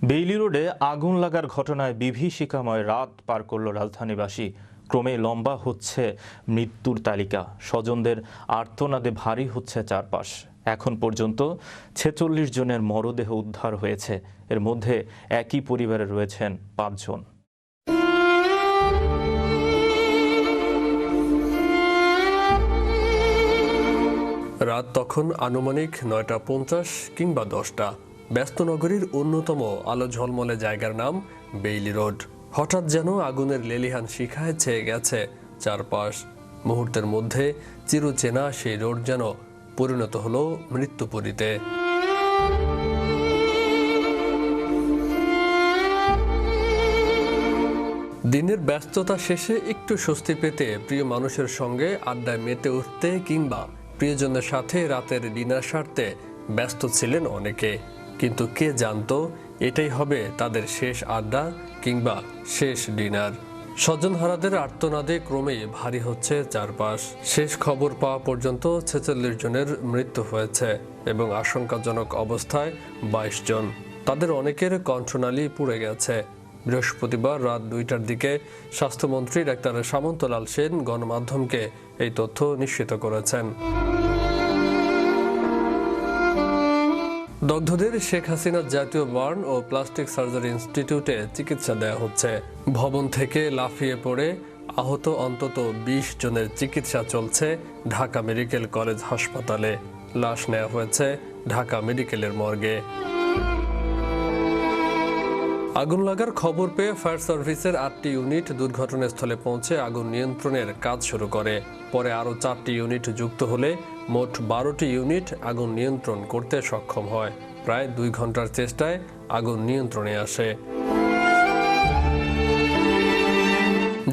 Bailey রোডে আগুন লাগার ঘটনায় বিভীষিকাময় রাত পার করল রাজধানীবাসী। ক্রমে লম্বা হচ্ছে মৃত্যুর তালিকা। স্বজনদের আর্তনাদে ভারী হচ্ছে চারপাশ। এখন পর্যন্ত ৪৬ জনের মরদেহ উদ্ধার হয়েছে। এর মধ্যে একই পরিবারে রয়েছেন ৫ জন। রাত তখন আনুমানিক ৯টা ৫০ কিংবা ১০টা। ব্যস্ত নগরীর অন্যতম আলো ঝলমলে জায়গার নাম বেইলি রোড। হঠাৎ যেন আগুনের লেলিহান শিখায় ছেয়ে গেছে চারপাশ। মুহূর্তের মধ্যে চিরচেনা সেই রোড যেন পরিণত হলো মৃত্যুপুরীতে। দিনের ব্যস্ততা শেষে একটু স্বস্তি পেতে প্রিয় মানুষের সঙ্গে আড্ডায় মেতে উঠতে কিংবা প্রিয়জনের সাথে রাতের ডিনার সারতে ব্যস্ত ছিলেন অনেকে। কিন্তু কে জানতো এটাই হবে তাদের শেষ আড্ডা কিংবা শেষ ডিনার। স্বজনহারাদের আর্তনাদে ক্রমেই ভারী হচ্ছে চারপাশ। শেষ খবর পাওয়া পর্যন্ত ৪৬ জনের মৃত্যু হয়েছে এবং আশঙ্কাজনক অবস্থায় ২২ জন। তাদের অনেকের কণ্ঠনালী পুড়ে গেছে। বৃহস্পতিবার রাত ২টার দিকে স্বাস্থ্যমন্ত্রী ডাক্তার সামন্তলাল সেন গণমাধ্যমকে এই তথ্য নিশ্চিত করেছেন। দগ্ধদের শেখ হাসিনা জাতীয় বার্ন ও প্লাস্টিক সার্জারি ইনস্টিটিউটে চিকিৎসা দেওয়া হচ্ছে। ভবন থেকে লাফিয়ে পড়ে আহত অন্তত ২০ জনের চিকিৎসা চলছে ঢাকা মেডিকেল কলেজ হাসপাতালে। লাশ নেওয়া হয়েছে ঢাকা মেডিকেলের মর্গে। আগুন লাগার খবর পেয়ে ফায়ার সার্ভিসের ৮টি ইউনিট দুর্ঘটনাস্থলে পৌঁছে আগুন নিয়ন্ত্রণের কাজ শুরু করে। পরে আরও ৪টি ইউনিট যুক্ত হলে মোট ১২টি ইউনিট আগুন নিয়ন্ত্রণ করতে সক্ষম হয়। প্রায় ২ ঘন্টার চেষ্টায় আগুন নিয়ন্ত্রণে আসে।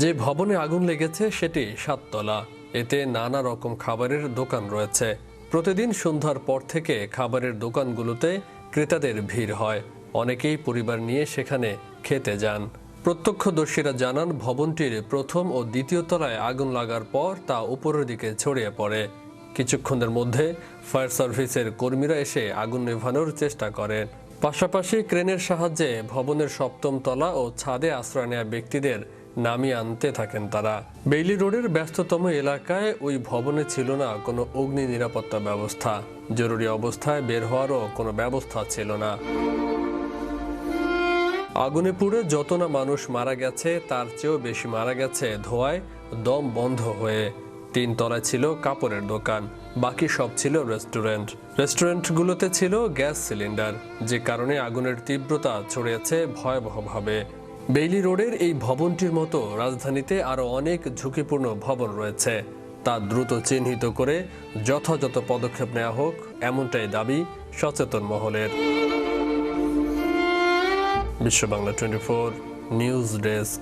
যে ভবনে আগুন লেগেছে সেটি ৭ তলা। এতে নানা রকম খাবারের দোকান রয়েছে। প্রতিদিন সন্ধ্যার পর থেকে খাবারের দোকানগুলোতে ক্রেতাদের ভিড় হয়। অনেকেই পরিবার নিয়ে সেখানে খেতে যান। প্রত্যক্ষদর্শীরা জানান, ভবনটির প্রথম ও দ্বিতীয় তলায় আগুন লাগার পর তা উপরের দিকে ছড়িয়ে পড়ে। কিছুক্ষণের মধ্যে ফায়ার সার্ভিসের কর্মীরা এসে আগুন নেভানোর চেষ্টা করেন। পাশাপাশি ক্রেনের সাহায্যে ভবনের ৭ম তলা ও ছাদে আশ্রয় নেওয়া ব্যক্তিদের নামিয়ে আনতে থাকেন তারা। বেইলি রোডের ব্যস্ততম এলাকায় ওই ভবনে ছিল না কোনো অগ্নি নিরাপত্তা ব্যবস্থা। জরুরি অবস্থায় বের হওয়ারও কোনো ব্যবস্থা ছিল না। আগুনে পুড়ে যত না মানুষ মারা গেছে তার চেয়েও বেশি মারা গেছে ধোঁয়ায় দম বন্ধ হয়ে। ৩ তলায় ছিল কাপড়ের দোকান, বাকি সব ছিল রেস্টুরেন্ট। রেস্টুরেন্টগুলোতে ছিল গ্যাস সিলিন্ডার, যে কারণে আগুনের তীব্রতা ছড়িয়েছে ভয়াবহভাবে। বেইলি রোডের এই ভবনটির মতো রাজধানীতে আরও অনেক ঝুঁকিপূর্ণ ভবন রয়েছে। তা দ্রুত চিহ্নিত করে যথাযথ পদক্ষেপ নেওয়া হোক, এমনটাই দাবি সচেতন মহলের। বিশ্ব বাংলা 24 নিউজ ডেস্ক।